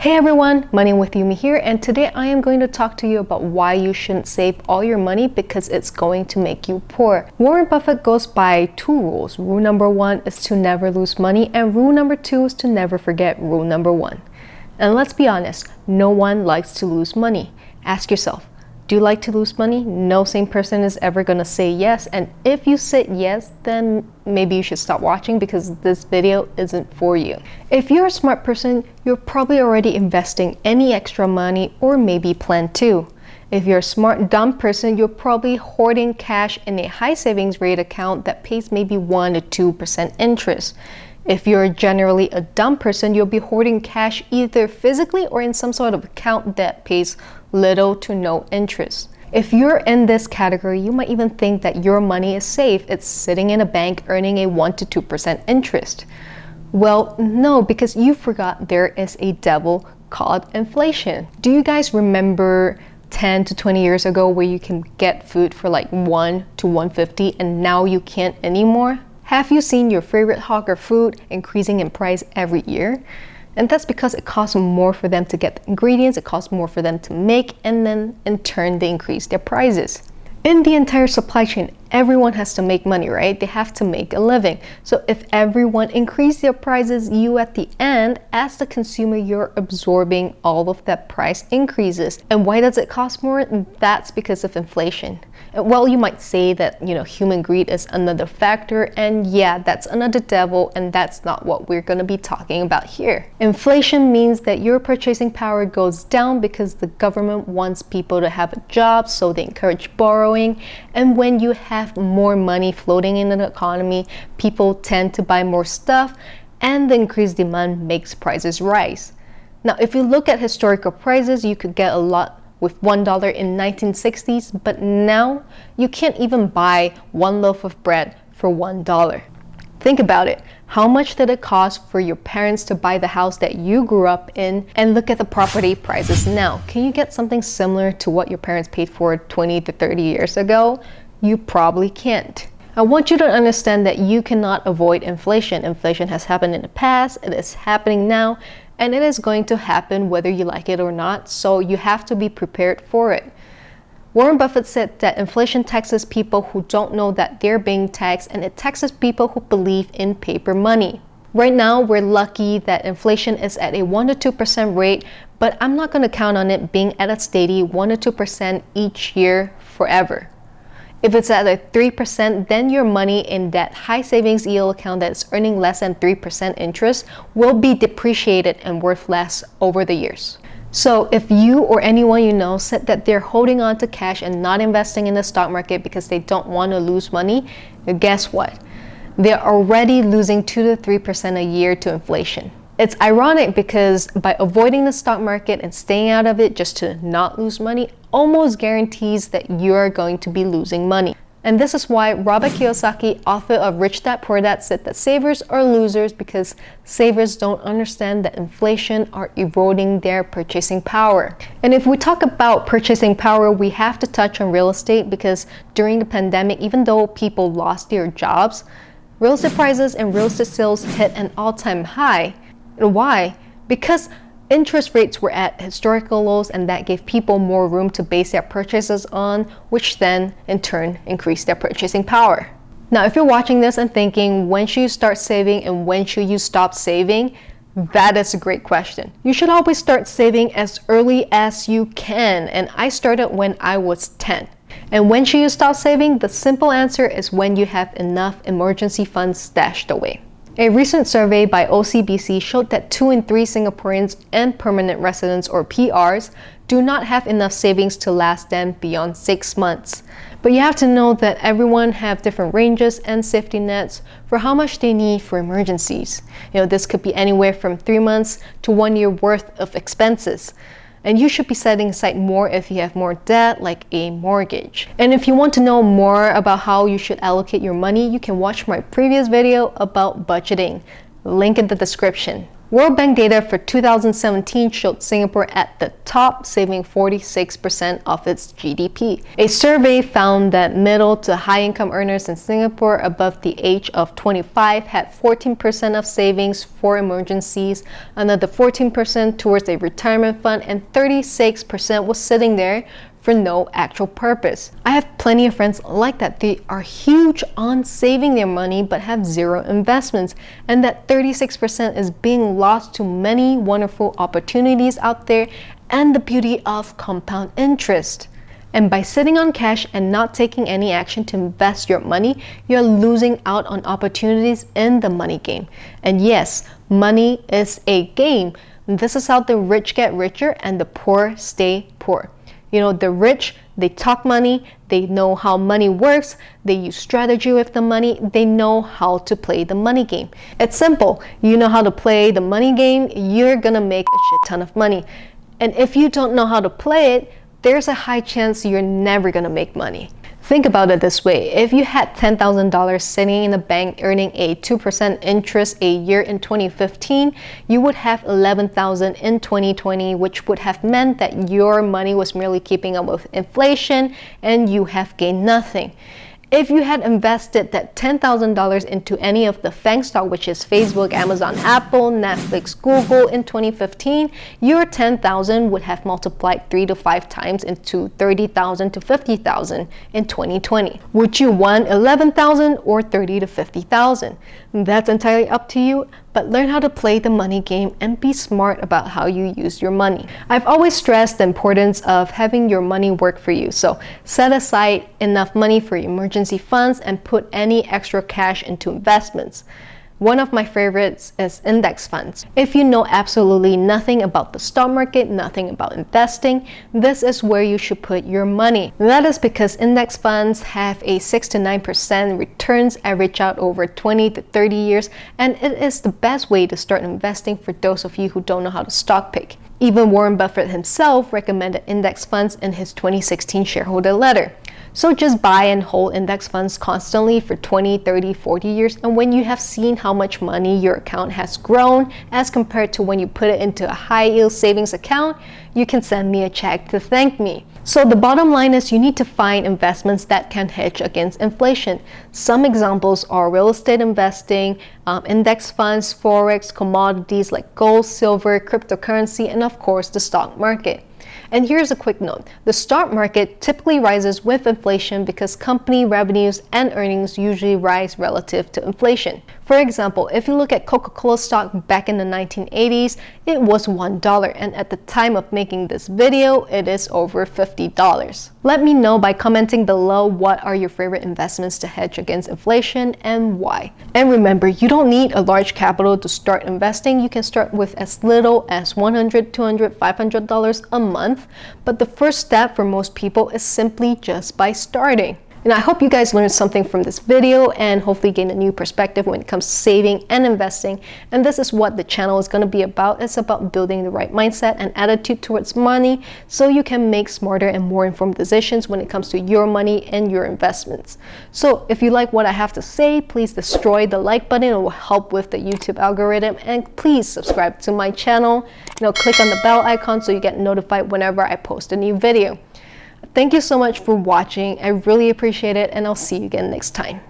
Hey everyone, Money with Yumi here, and today I am going to talk to you about why you shouldn't save all your money because it's going to make you poor. Warren Buffett goes by two rules. Rule number one is to never lose money, and rule number two is to never forget rule number one. And let's be honest, no one likes to lose money. Ask yourself, do you like to lose money? No sane person is ever going to say yes, and if you said yes, then maybe you should stop watching because this video isn't for you. If you're a smart person, you're probably already investing any extra money or maybe plan to. If you're a smart dumb person, you're probably hoarding cash in a high savings rate account that pays maybe 1 to 2% interest. If you're generally a dumb person, you'll be hoarding cash either physically or in some sort of account that pays little to no interest. If you're in this category, you might even think that your money is safe. It's sitting in a bank earning a 1 to 2% interest. Well, no, because you forgot there is a devil called inflation. Do you guys remember 10 to 20 years ago where you can get food for like 1 to 150 and now you can't anymore? Have you seen your favorite hawker food increasing in price every year? And that's because it costs more for them to get the ingredients, it costs more for them to make, and then in turn they increase their prices. In the entire supply chain, everyone has to make money, right? They have to make a living. So if everyone increases their prices, you at the end, as the consumer, you're absorbing all of that price increases. And why does it cost more? That's because of inflation. Well, you might say that, human greed is another factor, and yeah, that's another devil, and that's not what we're going to be talking about here. Inflation means that your purchasing power goes down because the government wants people to have a job, so they encourage borrowing. And when you have more money floating in the economy, people tend to buy more stuff, and the increased demand makes prices rise. Now, if you look at historical prices, you could get a lot with $1 in 1960s, but now you can't even buy one loaf of bread for $1. Think about it. How much did it cost for your parents to buy the house that you grew up in? And look at the property prices now. Can you get something similar to what your parents paid for 20 to 30 years ago? You probably can't. I want you to understand that you cannot avoid inflation. Inflation has happened in the past, it is happening now, and it is going to happen whether you like it or not, so you have to be prepared for it. Warren Buffett said that inflation taxes people who don't know that they're being taxed, and it taxes people who believe in paper money. Right now, we're lucky that inflation is at a 1 to 2% rate, but I'm not going to count on it being at a steady 1 to 2% each year forever. If it's at a 3%, then your money in that high savings yield account that's earning less than 3% interest will be depreciated and worth less over the years. So if you or anyone you know said that they're holding on to cash and not investing in the stock market because they don't want to lose money, guess what? They're already losing 2 to 3% a year to inflation. It's ironic because by avoiding the stock market and staying out of it just to not lose money almost guarantees that you're going to be losing money. And this is why Robert Kiyosaki, author of Rich Dad Poor Dad, said that savers are losers because savers don't understand that inflation are eroding their purchasing power. And if we talk about purchasing power, we have to touch on real estate because during the pandemic, even though people lost their jobs, real estate prices and real estate sales hit an all-time high. Why? Because interest rates were at historical lows, and that gave people more room to base their purchases on, which then in turn increased their purchasing power. Now, if you're watching this and thinking, when should you start saving and when should you stop saving? That is a great question. You should always start saving as early as you can, and I started when I was 10. And when should you stop saving? The simple answer is when you have enough emergency funds stashed away. A recent survey by OCBC showed that 2 in 3 Singaporeans and permanent residents or PRs do not have enough savings to last them beyond 6 months. But you have to know that everyone have different ranges and safety nets for how much they need for emergencies. This could be anywhere from 3 months to 1 year worth of expenses. And you should be setting aside more if you have more debt, like a mortgage. And if you want to know more about how you should allocate your money, you can watch my previous video about budgeting. Link in the description. World Bank data for 2017 showed Singapore at the top, saving 46% of its GDP. A survey found that middle to high income earners in Singapore above the age of 25 had 14% of savings for emergencies, another 14% towards a retirement fund, and 36% was sitting there for no actual purpose. I have plenty of friends like that. They are huge on saving their money but have zero investments, and that 36% is being lost to many wonderful opportunities out there and the beauty of compound interest. And by sitting on cash and not taking any action to invest your money, you're losing out on opportunities in the money game. And yes, money is a game. This is how the rich get richer and the poor stay poor. You know, the rich, they talk money, they know how money works, they use strategy with the money, they know how to play the money game. It's simple. You know how to play the money game, you're gonna make a shit ton of money. And if you don't know how to play it, there's a high chance you're never gonna make money. Think about it this way. If you had $10,000 sitting in the bank earning a 2% interest a year in 2015, you would have $11,000 in 2020, which would have meant that your money was merely keeping up with inflation and you have gained nothing. If you had invested that $10,000 into any of the FANG stock, which is Facebook, Amazon, Apple, Netflix, Google in 2015, your $10,000 would have multiplied 3 to 5 times into $30,000 to $50,000 in 2020. Would you want $11,000 or $30,000 to $50,000? That's entirely up to you, but learn how to play the money game and be smart about how you use your money. I've always stressed the importance of having your money work for you. So set aside enough money for emergency funds and put any extra cash into investments. One of my favorites is index funds. If you know absolutely nothing about the stock market, nothing about investing, this is where you should put your money. That is because index funds have a 6 to 9% returns average out over 20 to 30 years, and it is the best way to start investing for those of you who don't know how to stock pick. Even Warren Buffett himself recommended index funds in his 2016 shareholder letter. So just buy and hold index funds constantly for 20, 30, 40 years, and when you have seen how much money your account has grown as compared to when you put it into a high yield savings account, you can send me a check to thank me. So the bottom line is you need to find investments that can hedge against inflation. Some examples are real estate investing, index funds, forex, commodities like gold, silver, cryptocurrency, and of course the stock market. And here's a quick note. The stock market typically rises with inflation because company revenues and earnings usually rise relative to inflation. For example, if you look at Coca-Cola stock back in the 1980s, it was $1, and at the time of making this video, it is over $50. Let me know by commenting below what are your favorite investments to hedge against inflation and why. And remember, you don't need a large capital to start investing. You can start with as little as $100, $200, $500 a month, but the first step for most people is simply just by starting. And I hope you guys learned something from this video and hopefully gain a new perspective when it comes to saving and investing. And this is what the channel is going to be about. It's about building the right mindset and attitude towards money so you can make smarter and more informed decisions when it comes to your money and your investments. So if you like what I have to say, please destroy the like button. It will help with the YouTube algorithm. And please subscribe to my channel. Click on the bell icon so you get notified whenever I post a new video. Thank you so much for watching. I really appreciate it, and I'll see you again next time.